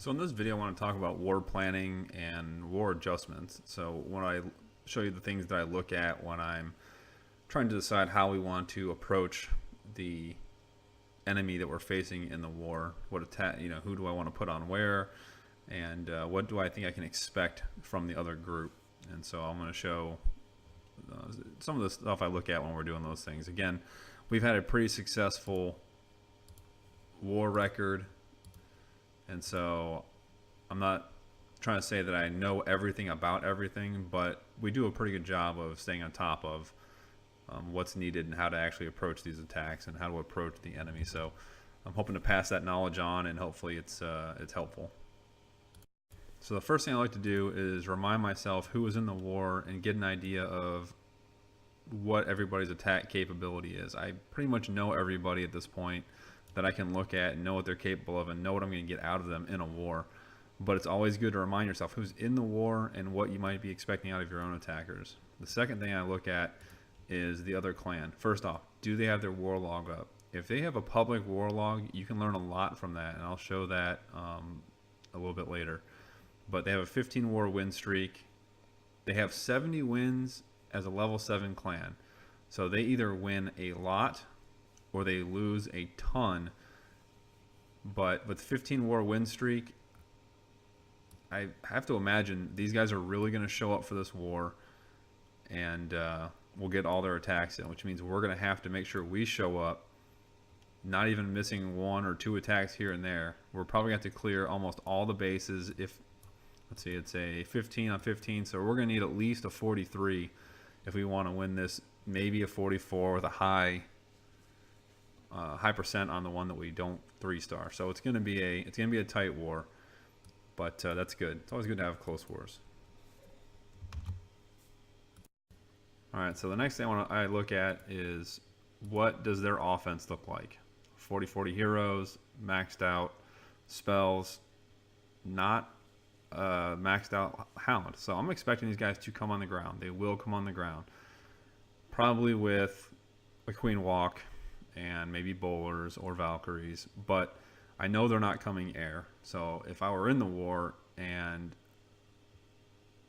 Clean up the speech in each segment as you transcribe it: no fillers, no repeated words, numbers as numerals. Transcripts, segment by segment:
So in this video, I want to talk about war planning and war adjustments. So when I show you the things that I look at when I'm trying to decide how we want to approach the enemy that we're facing in the war, what attack, who do I want to put on where, and what do I think I can expect from the other group. And so I'm going to show some of the stuff I look at when we're doing those things. Again, we've had a pretty successful war record. And so I'm not trying to say that I know everything about everything, but we do a pretty good job of staying on top of what's needed and how to actually approach these attacks and how to approach the enemy. So I'm hoping to pass that knowledge on, and hopefully it's helpful. So the first thing I like to do is remind myself who was in the war and get an idea of what everybody's attack capability is. I pretty much know everybody at this point that I can look at and know what they're capable of and know what I'm going to get out of them in a war. But it's always good to remind yourself who's in the war and what you might be expecting out of your own attackers. The second thing I look at is the other clan. First off, do they have their war log up? If they have a public war log, you can learn a lot from that, and I'll show that a little bit later. But they have a 15 war win streak. They have 70 wins as a level 7 clan. So they either win a lot or they lose a ton. But with 15 war win streak, I have to imagine these guys are really going to show up for this war, and we'll get all their attacks in, which means we're going to have to make sure we show up, not even missing 1 or 2 attacks here and there. We're probably going to have to clear almost all the bases. If, let's see, it's a 15 on 15, so we're going to need at least a 43 if we want to win this, maybe a 44 with a high percent on the one that we don't 3-star. So it's going to be a tight war, but that's good. It's always good to have close wars. All right, so the next thing I look at is what does their offense look like? 40-40 heroes, maxed out spells, not maxed out hound. So I'm expecting these guys to come on the ground. They will come on the ground, probably with a queen walk and maybe bowlers or Valkyries, but I know they're not coming air. So if I were in the war and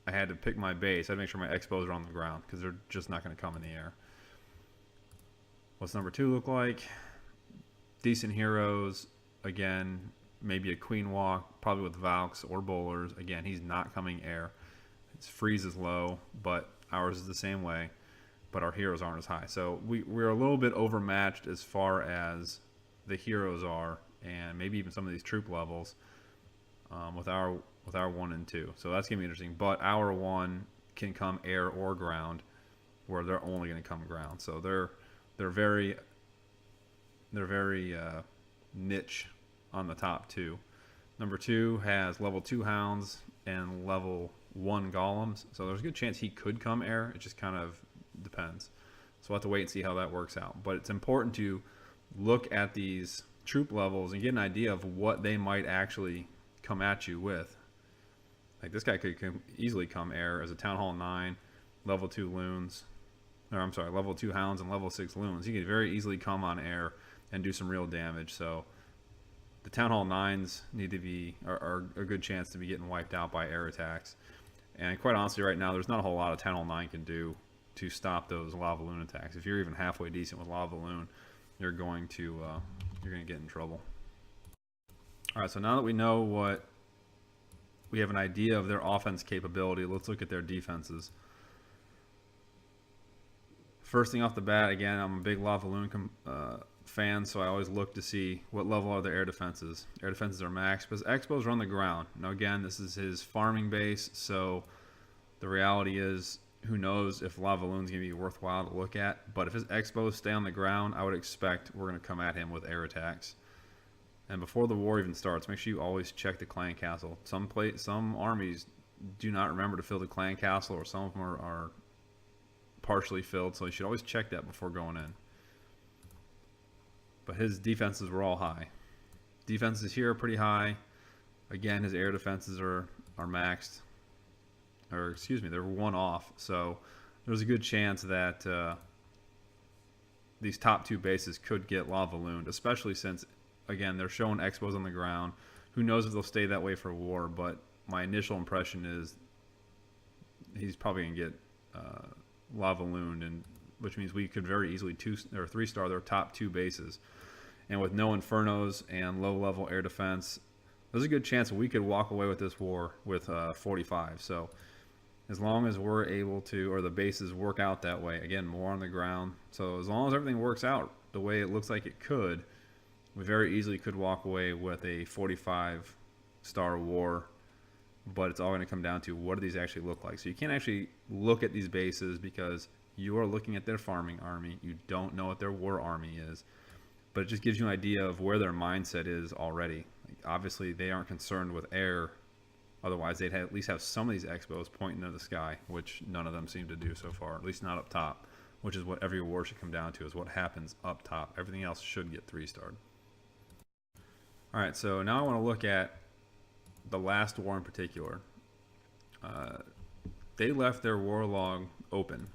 I had to pick my base, I'd make sure my expos are on the ground because they're just not going to come in the air. What's number 2 look like? Decent heroes. Again, maybe a queen walk, probably with Valks or bowlers. Again, he's not coming air. His freeze is low, but ours is the same way. But our heroes aren't as high. So we're a little bit overmatched as far as the heroes are, and maybe even some of these troop levels with our 1 and 2. So that's gonna be interesting. But our 1 can come air or ground, where they're only gonna come ground. So they're very niche on the top 2. Number 2 has level 2 hounds and level 1 golems. So there's a good chance he could come air. It just kind of depends. So we'll have to wait and see how that works out. But it's important to look at these troop levels and get an idea of what they might actually come at you with. Like this guy could easily come air as a Town Hall 9, level 2 loons, or I'm sorry, level 2 hounds and level 6 loons. He could very easily come on air and do some real damage. So the Town Hall 9s need to be are a good chance to be getting wiped out by air attacks. And quite honestly, right now there's not a whole lot of Town Hall 9 can do to stop those lava loon attacks. If you're even halfway decent with lava loon, you're going to get in trouble. All right, so now that we know what we have an idea of their offense capability, let's look at their defenses. First thing off the bat, again, I'm a big lava loon fan, so I always look to see what level are their air defenses. Air defenses are max, but his expos are on the ground. Now again, this is his farming base, so the reality is, who knows if lava loon's gonna be worthwhile to look at. But if his expos stay on the ground, I would expect we're gonna come at him with air attacks. And before the war even starts, make sure you always check the clan castle. Some armies do not remember to fill the clan castle, or some of them are partially filled, so you should always check that before going in. But his defenses were all high. Defenses here are pretty high. Again, his air defenses are maxed. Or excuse me, they're 1 off. So there's a good chance that these top 2 bases could get lava looned, especially since, again, they're showing expos on the ground. Who knows if they'll stay that way for war, but my initial impression is he's probably going to get lava looned, and which means we could very easily 2 or 3-star their top 2 bases. And with no infernos and low-level air defense, there's a good chance we could walk away with this war with 45. So as long as we're able to, or the bases work out that way, again, more on the ground. So as long as everything works out the way it looks like it could, we very easily could walk away with a 45-star war. But it's all going to come down to what do these actually look like. So you can't actually look at these bases because you are looking at their farming army. You don't know what their war army is. But it just gives you an idea of where their mindset is already. Like, obviously, they aren't concerned with air. Otherwise, they'd at least have some of these expos pointing to the sky, which none of them seem to do so far, at least not up top, which is what every war should come down to, is what happens up top. Everything else should get 3-starred. All right, so now I want to look at the last war in particular. They left their war log open.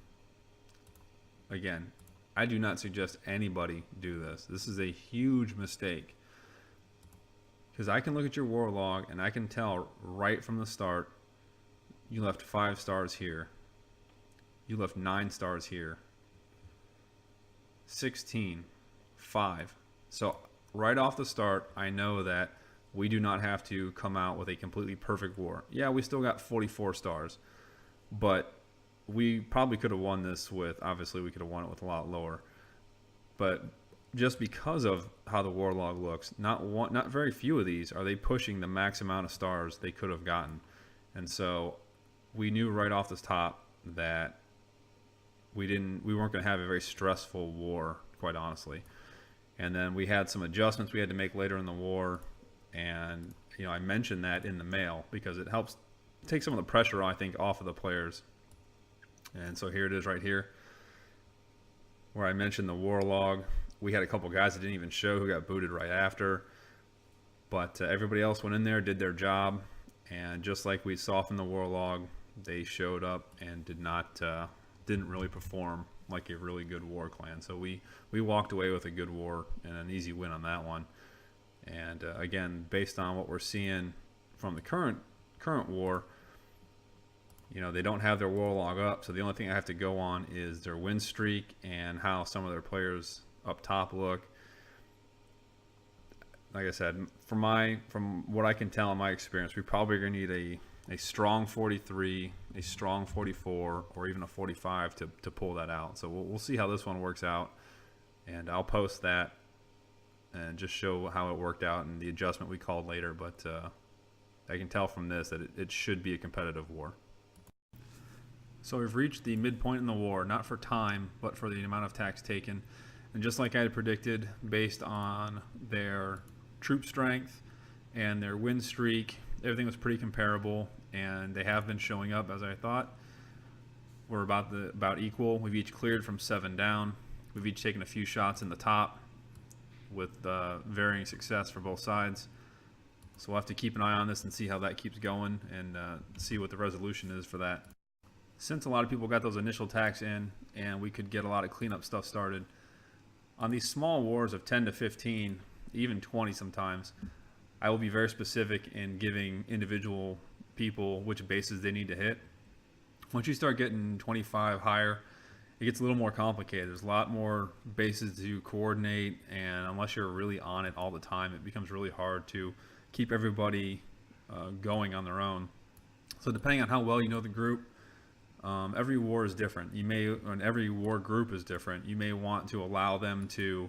Again, I do not suggest anybody do this. This is a huge mistake. Because I can look at your war log and I can tell right from the start, you left 5 stars here. You left 9 stars here. 16, 5. So right off the start, I know that we do not have to come out with a completely perfect war. Yeah, we still got 44 stars, but we probably could have won this with, obviously we could have won it with a lot lower. But just because of how the war log looks, not very few of these are they pushing the max amount of stars they could have gotten. And so we knew right off the top that we weren't going to have a very stressful war, quite honestly. And then we had some adjustments we had to make later in the war. And, you know, I mentioned that in the mail because it helps take some of the pressure, I think, off of the players. And so here it is right here where I mentioned the war log. We had a couple guys that didn't even show who got booted right after. But everybody else went in there, did their job. And just like we saw from the war log, they showed up and didn't really perform like a really good war clan. So we walked away with a good war and an easy win on that one. And again, based on what we're seeing from the current war, you know, they don't have their war log up, so the only thing I have to go on is their win streak and how some of their players up top look. Like I said, from what I can tell in my experience, we probably are going to need a strong 43, a strong 44, or even a 45 to pull that out. So we'll see how this one works out, and I'll post that and just show how it worked out and the adjustment we called later. But I can tell from this that it should be a competitive war. So we've reached the midpoint in the war, not for time, but for the amount of tax taken. And just like I had predicted, based on their troop strength and their win streak, everything was pretty comparable, and they have been showing up as I thought. We're about equal. We've each cleared from 7 down. We've each taken a few shots in the top with varying success for both sides. So we'll have to keep an eye on this and see how that keeps going and see what the resolution is for that. Since a lot of people got those initial attacks in and we could get a lot of cleanup stuff started, on these small wars of 10 to 15, even 20 sometimes, I will be very specific in giving individual people which bases they need to hit. Once you start getting 25 higher, it gets a little more complicated. There's a lot more bases to coordinate, and unless you're really on it all the time, it becomes really hard to keep everybody going on their own. So depending on how well you know the group, every war is different. And every war group is different. You may want to allow them to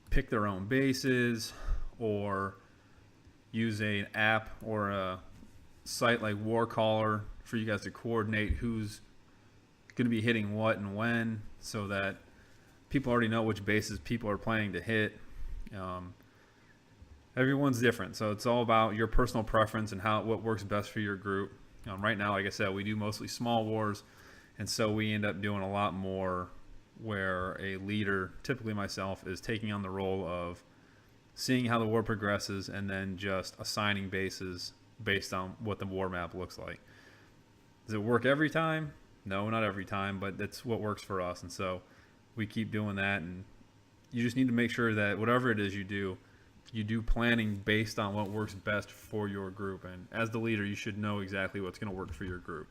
pick their own bases, or use an app or a site like Warcaller for you guys to coordinate who's going to be hitting what and when, so that people already know which bases people are planning to hit. Everyone's different, so it's all about your personal preference and what works best for your group. Right now, like I said, we do mostly small wars, and so we end up doing a lot more where a leader, typically myself, is taking on the role of seeing how the war progresses and then just assigning bases based on what the war map looks like. Does it work every time? No, not every time, but that's what works for us. And so we keep doing that, and you just need to make sure that whatever it is you do, you do planning based on what works best for your group. And as the leader, you should know exactly what's going to work for your group.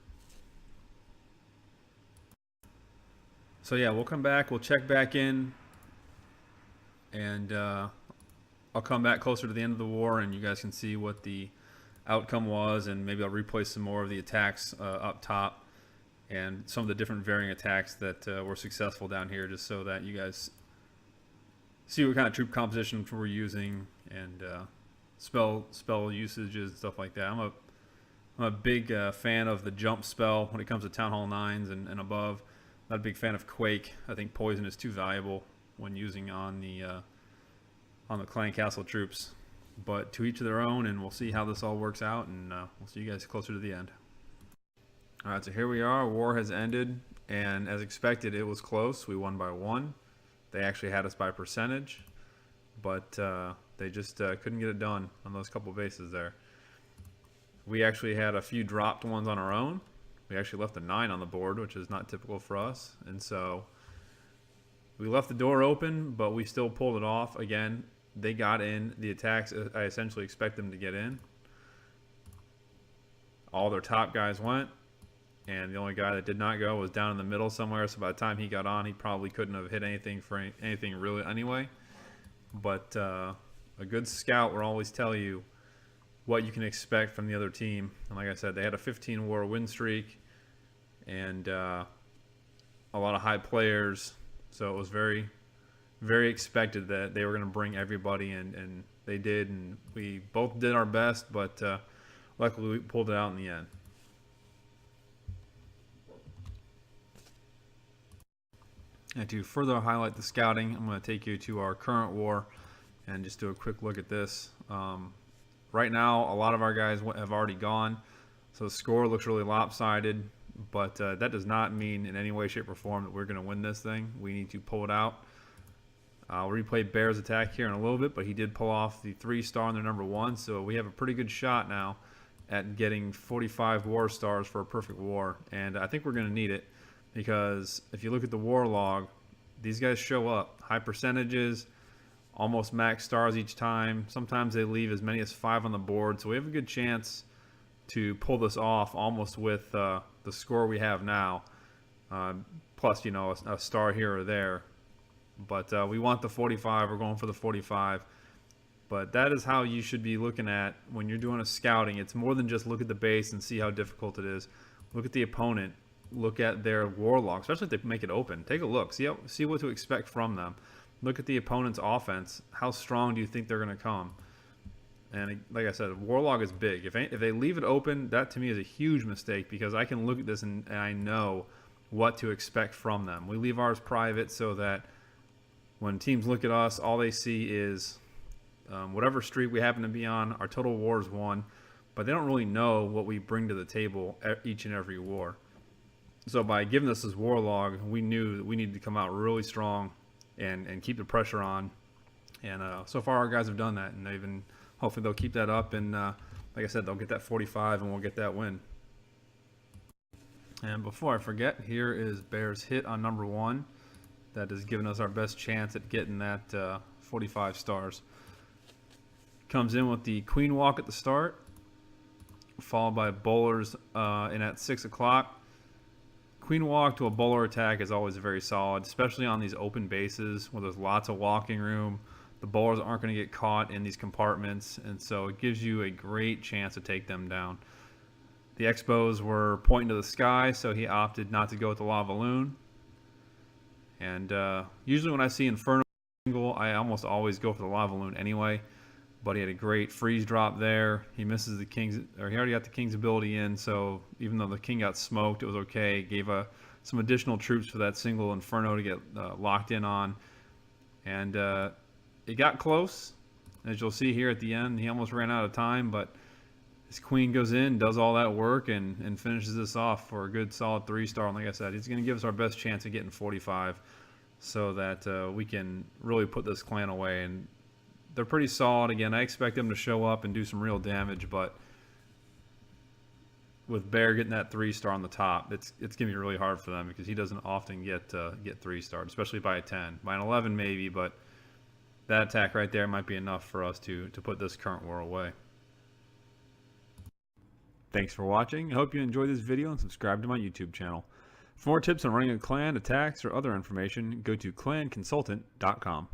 So yeah, we'll come back, we'll check back in, and I'll come back closer to the end of the war, and you guys can see what the outcome was, and maybe I'll replay some more of the attacks up top and some of the different varying attacks that were successful down here, just so that you guys see what kind of troop composition we're using, and spell usages and stuff like that. I'm a big fan of the jump spell when it comes to Town Hall 9s and above. Not a big fan of Quake. I think poison is too valuable when using on the clan castle troops. But to each of their own, and we'll see how this all works out, and we'll see you guys closer to the end. All right, so here we are. War has ended, and as expected, it was close. We won by 1. They actually had us by percentage, but they just couldn't get it done on those couple bases there. We actually had a few dropped ones on our own. We actually left a 9 on the board, which is not typical for us, and so we left the door open, but we still pulled it off. Again, they got in the attacks I essentially expect them to get in. All their top guys went, and the only guy that did not go was down in the middle somewhere, so by the time he got on, he probably couldn't have hit anything for anything really anyway. But a good scout will always tell you what you can expect from the other team. And like I said, they had a 15 war win streak and a lot of high players, so it was very, very expected that they were going to bring everybody, and they did, and we both did our best, but luckily we pulled it out in the end. And to further highlight the scouting, I'm going to take you to our current war and just do a quick look at this. Right now, a lot of our guys have already gone, so the score looks really lopsided, but that does not mean in any way, shape, or form that we're going to win this thing. We need to pull it out. I'll replay Bear's attack here in a little bit, but he did pull off the 3-star on their number 1, so we have a pretty good shot now at getting 45 war stars for a perfect war, and I think we're going to need it, because if you look at the war log, these guys show up. High percentages, almost max stars each time. Sometimes they leave as many as 5 on the board, so we have a good chance to pull this off almost with the score we have now, plus, you know, a star here or there. But we want the 45. We're going for the 45. But that is how you should be looking at when you're doing a scouting. It's more than just look at the base and see how difficult it is. Look at the opponent. Look at their war log, especially if they make it open. Take a look. See what to expect from them. Look at the opponent's offense. How strong do you think they're going to come? And like I said, Warlog is big. If they leave it open, that to me is a huge mistake, because I can look at this and I know what to expect from them. We leave ours private so that when teams look at us, all they see is whatever streak we happen to be on, our total war is 1, but they don't really know what we bring to the table each and every war. So by giving us this Warlog, we knew that we needed to come out really strong and keep the pressure on. And so far our guys have done that, and hopefully they'll keep that up, and like I said, they'll get that 45 and we'll get that win. And before I forget, here is Bear's hit on number 1. That has given us our best chance at getting that 45 stars. Comes in with the Queen Walk at the start, followed by bowlers in at 6 o'clock. Queen Walk to a bowler attack is always very solid, especially on these open bases where there's lots of walking room. The bowlers aren't going to get caught in these compartments, and so it gives you a great chance to take them down. The Expos were pointing to the sky, so he opted not to go with the Lava Loon. And usually when I see Inferno single, I almost always go for the Lava Loon anyway. But he had a great freeze drop there. He misses the King's, or he already got the King's ability in, so even though the King got smoked, it was okay. Gave some additional troops for that single Inferno to get locked in on. And it got close. As you'll see here at the end, he almost ran out of time, but his Queen goes in, does all that work, and finishes this off for a good solid 3-star. And like I said, he's going to give us our best chance of getting 45 so that we can really put this clan away. And they're pretty solid. Again, I expect them to show up and do some real damage, but with Bear getting that 3-star on the top, it's going to be really hard for them, because he doesn't often get 3-starred, especially by a 10. By an 11 maybe, but that attack right there might be enough for us to put this current war away. Thanks for watching. I hope you enjoyed this video and subscribe to my YouTube channel. For more tips on running a clan, attacks, or other information, go to clanconsultant.com.